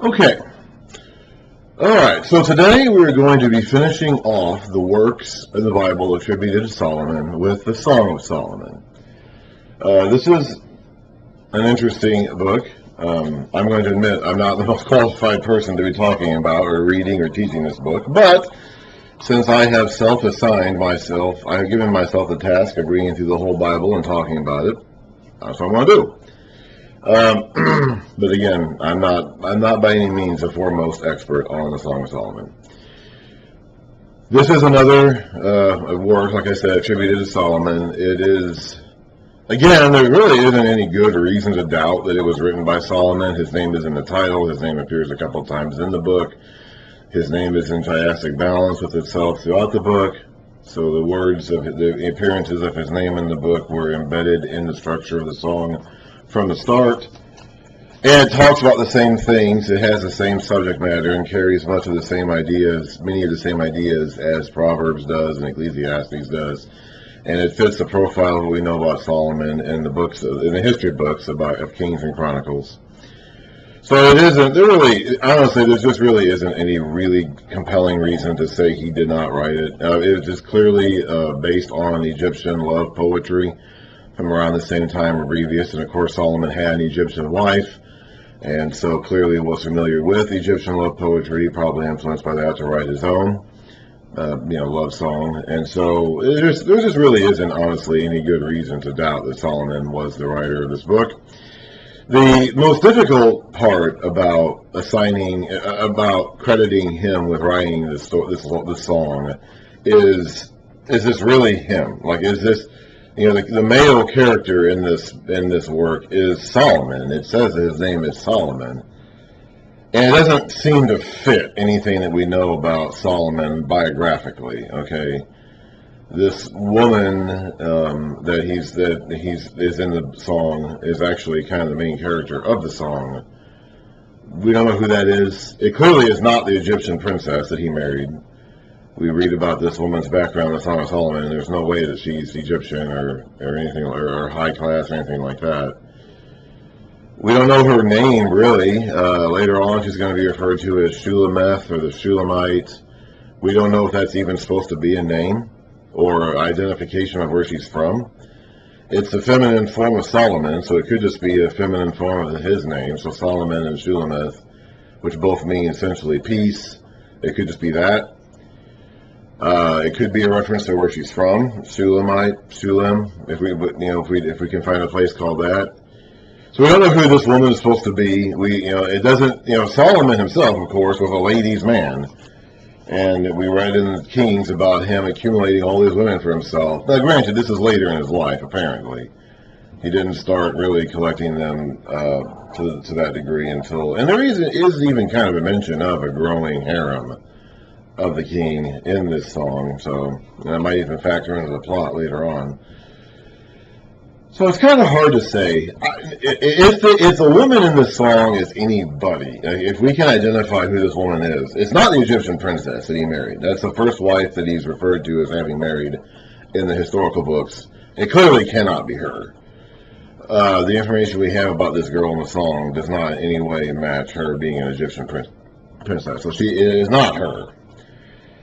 Okay. Alright, so today we're going to be finishing off the works of the Bible attributed to Solomon with the Song of Solomon. This is an interesting book. I'm going to admit I'm not the most qualified person to be talking about or reading or teaching this book, but since I have self-assigned myself, I have given myself the task of reading through the whole Bible and talking about it. That's what I'm going to do. But again, I'm not by any means a foremost expert on the Song of Solomon. This is another work, like I said, attributed to Solomon. It is, again, there really isn't any good reason to doubt that it was written by Solomon. His name is in the title. His name appears a couple times in the book. His name is in chiastic balance with itself throughout the book. So the words of the appearances of his name in the book were embedded in the structure of the song from the start. And it talks about the same things. It has the same subject matter and carries much of the same ideas, many of the same ideas as Proverbs does and Ecclesiastes does. And it fits the profile of what we know about Solomon in the books, in the history books of Kings and Chronicles. So honestly, there just really isn't any really compelling reason to say he did not write it. It was just clearly based on Egyptian love poetry from around the same time or previous. And of course, Solomon had an Egyptian wife, and so clearly was familiar with Egyptian love poetry, probably influenced by that to write his own, love song. And so there just really isn't, honestly, any good reason to doubt that Solomon was the writer of this book. The most difficult part about crediting him with writing this song is this really him? Like, is this, the male character in this work is Solomon. It says that his name is Solomon. And it doesn't seem to fit anything that we know about Solomon biographically, okay? This woman that is in the song is actually kind of the main character of the song. We don't know who that is. It clearly is not the Egyptian princess that he married. We read about this woman's background in the Song of Solomon, and there's no way that she's Egyptian or anything, or high class or anything like that. We don't know her name, really. Later on, she's going to be referred to as Shulameth or the Shulamite. We don't know if that's even supposed to be a name or identification of where she's from. It's the feminine form of Solomon, so it could just be a feminine form of his name. So Solomon and Shulameth, which both mean essentially peace. It could just be that. It could be a reference to where she's from, Shulamite, Shulam, if we can find a place called that. So we don't know who this woman is supposed to be. Solomon himself, of course, was a ladies' man. And we read in Kings about him accumulating all these women for himself. Now, granted, this is later in his life, apparently. He didn't start really collecting them to that degree until... And there is even kind of a mention of a growing harem of the king in this song. So that might even factor into the plot later on. So it's kind of hard to say. If the woman in this song is anybody, if we can identify who this woman is, it's not the Egyptian princess that he married. That's the first wife that he's referred to as having married in the historical books. It clearly cannot be her. The information we have about this girl in the song does not in any way match her being an Egyptian princess. So it is not her.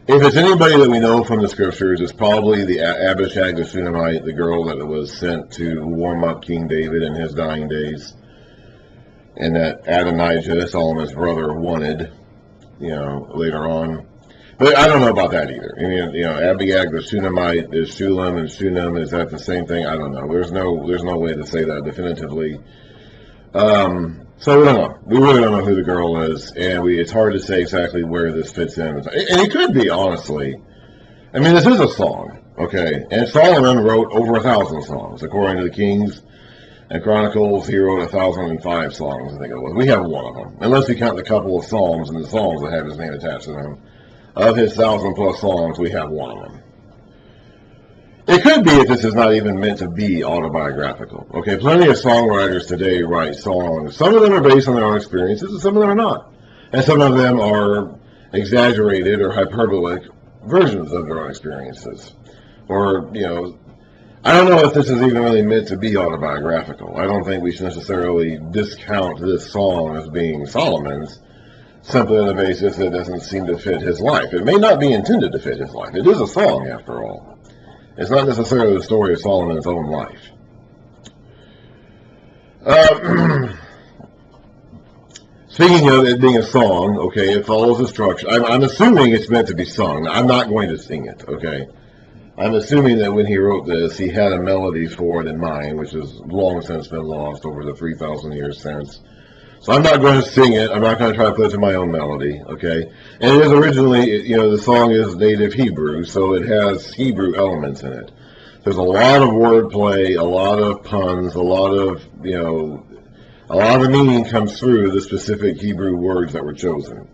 If it's anybody that we know from the scriptures, it's probably the Abishag the Shunammite, the girl that was sent to warm up King David in his dying days, and that Adonijah, Solomon's brother, wanted, later on. But I don't know about that either. I mean, Abishag the Shunammite is Shulam, and Shunam, is that the same thing? I don't know. There's no way to say that definitively. So we don't know. We really don't know who the girl is, and it's hard to say exactly where this fits in. And it could be, honestly. I mean, this is a song, okay? And Solomon wrote over 1,000 songs. According to the Kings and Chronicles, he wrote 1,005 songs, I think it was. We have one of them, unless we count the couple of psalms and the songs that have his name attached to them. Of his 1,000+ songs, we have one of them. It could be if this is not even meant to be autobiographical. Okay, plenty of songwriters today write songs. Some of them are based on their own experiences, and some of them are not. And some of them are exaggerated or hyperbolic versions of their own experiences. Or, I don't know if this is even really meant to be autobiographical. I don't think we should necessarily discount this song as being Solomon's. simply on the basis that it doesn't seem to fit his life. It may not be intended to fit his life. It is a song, after all. It's not necessarily the story of Solomon's own life. Speaking of it being a song, okay, it follows a structure. I'm assuming it's meant to be sung. I'm not going to sing it, okay? I'm assuming that when he wrote this, he had a melody for it in mind, which has long since been lost over the 3,000 years since. So I'm not going to sing it. I'm not going to try to put it to my own melody, okay? And it is originally, the song is native Hebrew, so it has Hebrew elements in it. There's a lot of wordplay, a lot of puns, a lot of the meaning comes through the specific Hebrew words that were chosen.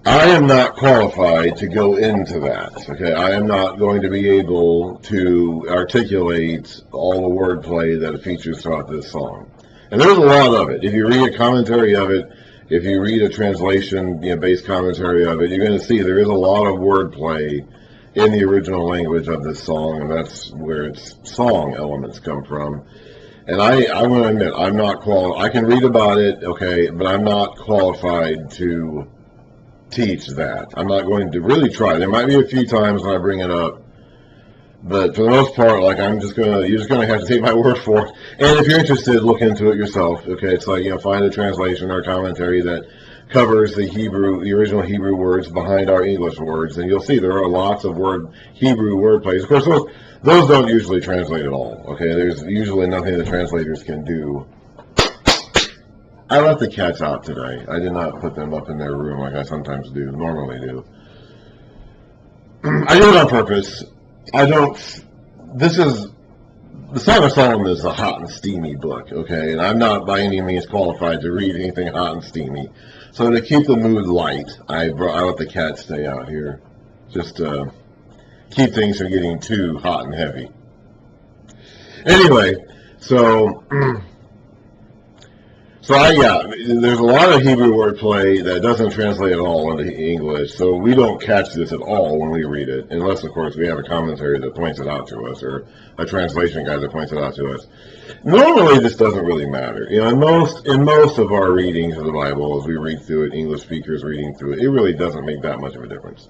I am not qualified to go into that, okay? I am not going to be able to articulate all the wordplay that features throughout this song. And there's a lot of it. If you read a commentary of it, if you read a translation, based commentary of it, you're going to see there is a lot of wordplay in the original language of this song, and that's where its song elements come from. And I'm going to admit, I'm not qualified. I can read about it, okay, but I'm not qualified to teach that. I'm not going to really try. There might be a few times when I bring it up, but for the most part, you're just going to have to take my word for it. And if you're interested, look into it yourself, okay? It's like, find a translation or a commentary that covers the original Hebrew words behind our English words, and you'll see there are lots of Hebrew wordplays. Of course, those don't usually translate at all, okay? There's usually nothing the translators can do. I let the cats out today. I did not put them up in their room like I sometimes normally do. I did it on purpose. The Song of Solomon is a hot and steamy book, okay? And I'm not by any means qualified to read anything hot and steamy. So to keep the mood light, I let the cats stay out here. Just keep things from getting too hot and heavy. Anyway, there's a lot of Hebrew wordplay that doesn't translate at all into English, so we don't catch this at all when we read it, unless, of course, we have a commentary that points it out to us, or a translation guide that points it out to us. Normally, this doesn't really matter. In most of our readings of the Bible, as we read through it, English speakers reading through it, it really doesn't make that much of a difference.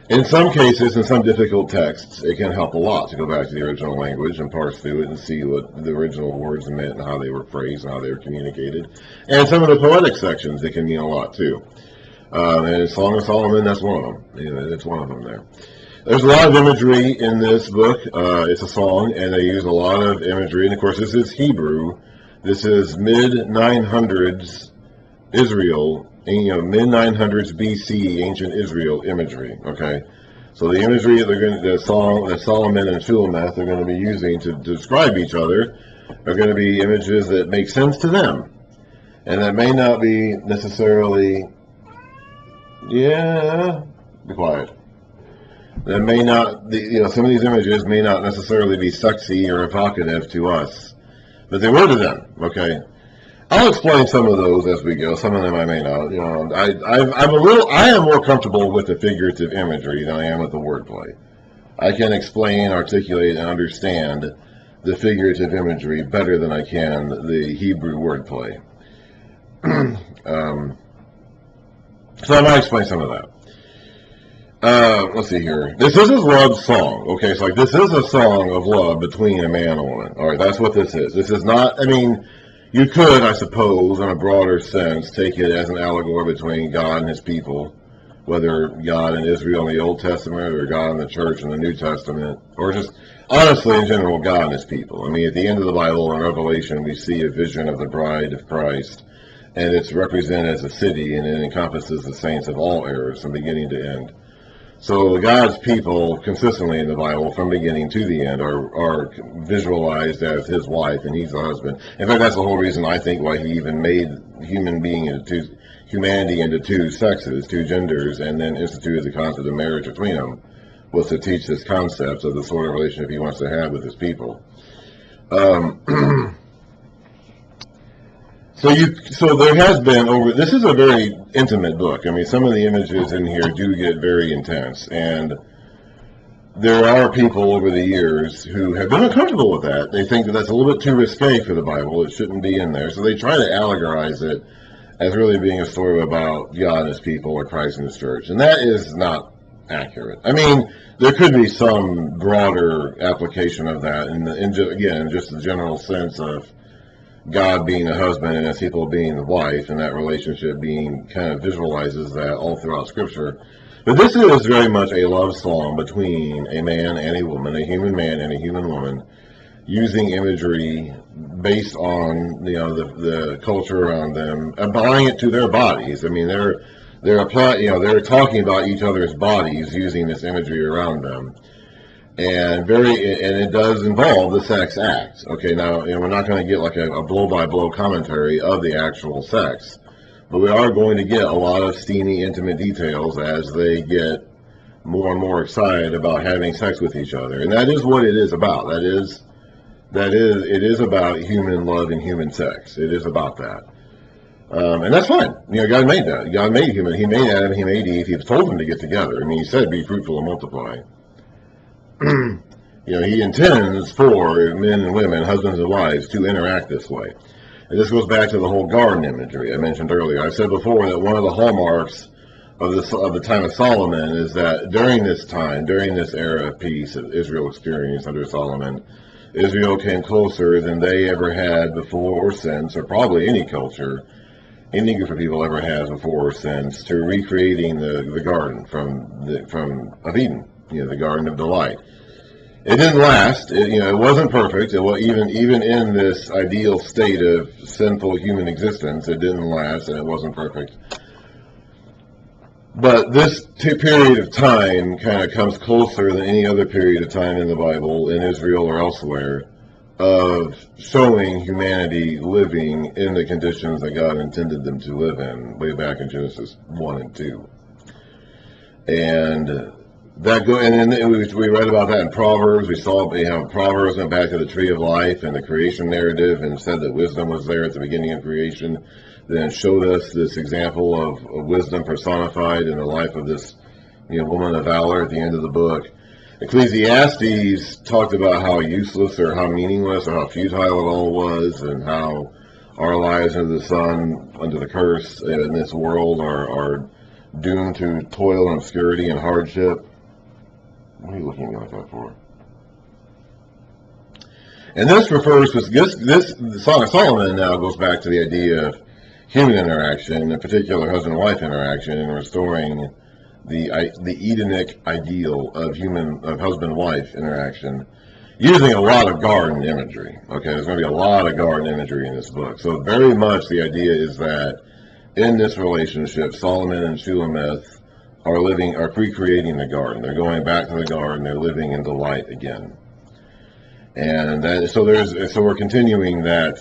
In some cases, in some difficult texts, it can help a lot to go back to the original language and parse through it and see what the original words meant and how they were phrased and how they were communicated. And some of the poetic sections, it can mean a lot too. And Song of Solomon, that's one of them. It's one of them there. There's a lot of imagery in this book. It's a song, and they use a lot of imagery. And of course, this is Hebrew. This is mid-900s Israel. Mid-900s BC ancient Israel imagery, okay? So the imagery that Solomon and Philemeth are going to be using to describe each other are going to be images that make sense to them. And that may not be necessarily, be quiet. That may not, some of these images may not necessarily be sexy or evocative to us, but they were to them, okay? I'll explain some of those as we go. Some of them I may not. I am more comfortable with the figurative imagery than I am with the wordplay. I can explain, articulate, and understand the figurative imagery better than I can the Hebrew wordplay. So I might explain some of that. Let's see here. This is a love song. Okay, so this is a song of love between a man and a woman. All right, that's what this is. This is not, you could, I suppose, in a broader sense, take it as an allegory between God and his people, whether God and Israel in the Old Testament or God and the church in the New Testament, or just, honestly, in general, God and his people. At the end of the Bible, in Revelation, we see a vision of the bride of Christ, and it's represented as a city, and it encompasses the saints of all eras from beginning to end. So God's people, consistently in the Bible, from beginning to the end, are visualized as his wife, and he's the husband. In fact, that's the whole reason I think why he even made humanity into two sexes, two genders, and then instituted the concept of marriage between them, was to teach this concept of the sort of relationship he wants to have with his people. So there has been this is a very intimate book. Some of the images in here do get very intense, and there are people over the years who have been uncomfortable with that. They think that that's a little bit too risque for the Bible. It shouldn't be in there. So they try to allegorize it as really being a story about God and his people or Christ and his church. And that is not accurate. I mean, there could be some broader application of that, again, just the general sense of God being the husband and his people being the wife, and that relationship being kind of visualizes that all throughout Scripture. But this is very much a love song between a man and a woman, a human man and a human woman, using imagery based on the culture around them, applying it to their bodies. I mean, they're talking about each other's bodies using this imagery around them, and it does involve the sex act. Okay, now we're not going to get like a blow-by-blow commentary of the actual sex, but we are going to get a lot of steamy, intimate details as they get more and more excited about having sex with each other, and that is what it is about. It is about human love and human sex. It is about that. And that's fine. God made that. God made human. He made Adam, he made Eve. He told them to get together. I mean, he said, be fruitful and multiply. He intends for men and women, husbands and wives, to interact this way. And this goes back to the whole garden imagery I mentioned earlier. I've said before that one of the hallmarks of the time of Solomon is that during this era of peace that Israel experienced under Solomon, Israel came closer than they ever had before or since, or probably any culture, any group of people ever has before or since, to recreating the garden of Eden, the Garden of Delight. It didn't last. It wasn't perfect. Even in this ideal state of sinful human existence, it didn't last, and it wasn't perfect. But this period of time kind of comes closer than any other period of time in the Bible, in Israel or elsewhere, of showing humanity living in the conditions that God intended them to live in, way back in Genesis 1 and 2. And then we read about that in Proverbs. We saw Proverbs went back to the tree of life and the creation narrative and said that wisdom was there at the beginning of creation. Then showed us this example of wisdom personified in the life of this woman of valor at the end of the book. Ecclesiastes talked about how useless or how meaningless or how futile it all was, and how our lives under the sun, under the curse in this world, are doomed to toil and obscurity and hardship. What are you looking at me like that for? And this refers to the Song of Solomon now goes back to the idea of human interaction, in particular husband-wife interaction, and restoring the Edenic ideal of husband-wife interaction, using a lot of garden imagery. Okay, there's going to be a lot of garden imagery in this book. So very much the idea is that in this relationship, Solomon and Shulamith are recreating the garden. They're going back to the garden. They're living in delight again. And so we're continuing that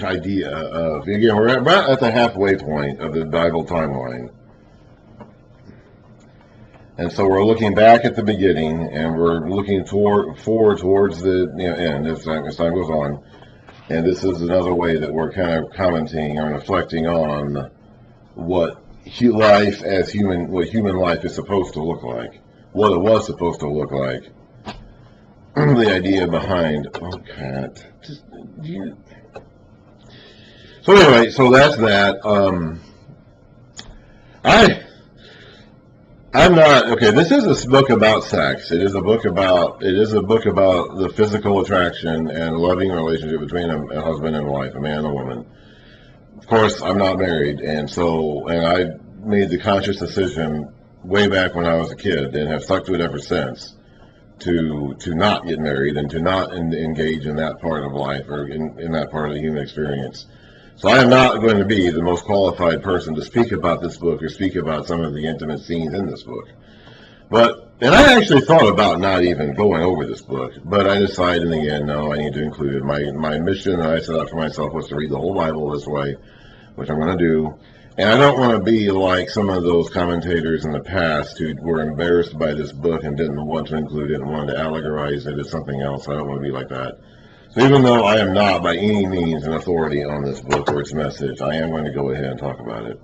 idea of, again, we're about at the halfway point of the Bible timeline. And so we're looking back at the beginning, and we're looking forward towards the end as time goes on. And this is another way that we're kind of commenting or reflecting on what human life is supposed to look like, what it was supposed to look like. The idea behind, So anyway, so that's that. I'm not okay. This is a book about sex. It is a book about the physical attraction and loving relationship between a husband and wife, a man and a woman. Of course, I'm not married, and I made the conscious decision way back when I was a kid, and have stuck to it ever since, to not get married and to not engage in that part of life, or in that part of the human experience. So I am not going to be the most qualified person to speak about this book or speak about some of the intimate scenes in this book. And I actually thought about not even going over this book, but I decided in the end, no, I need to include it. My mission that I set out for myself was to read the whole Bible this way, which I'm going to do. And I don't want to be like some of those commentators in the past who were embarrassed by this book and didn't want to include it and wanted to allegorize it as something else. I don't want to be like that. So even though I am not by any means an authority on this book or its message, I am going to go ahead and talk about it.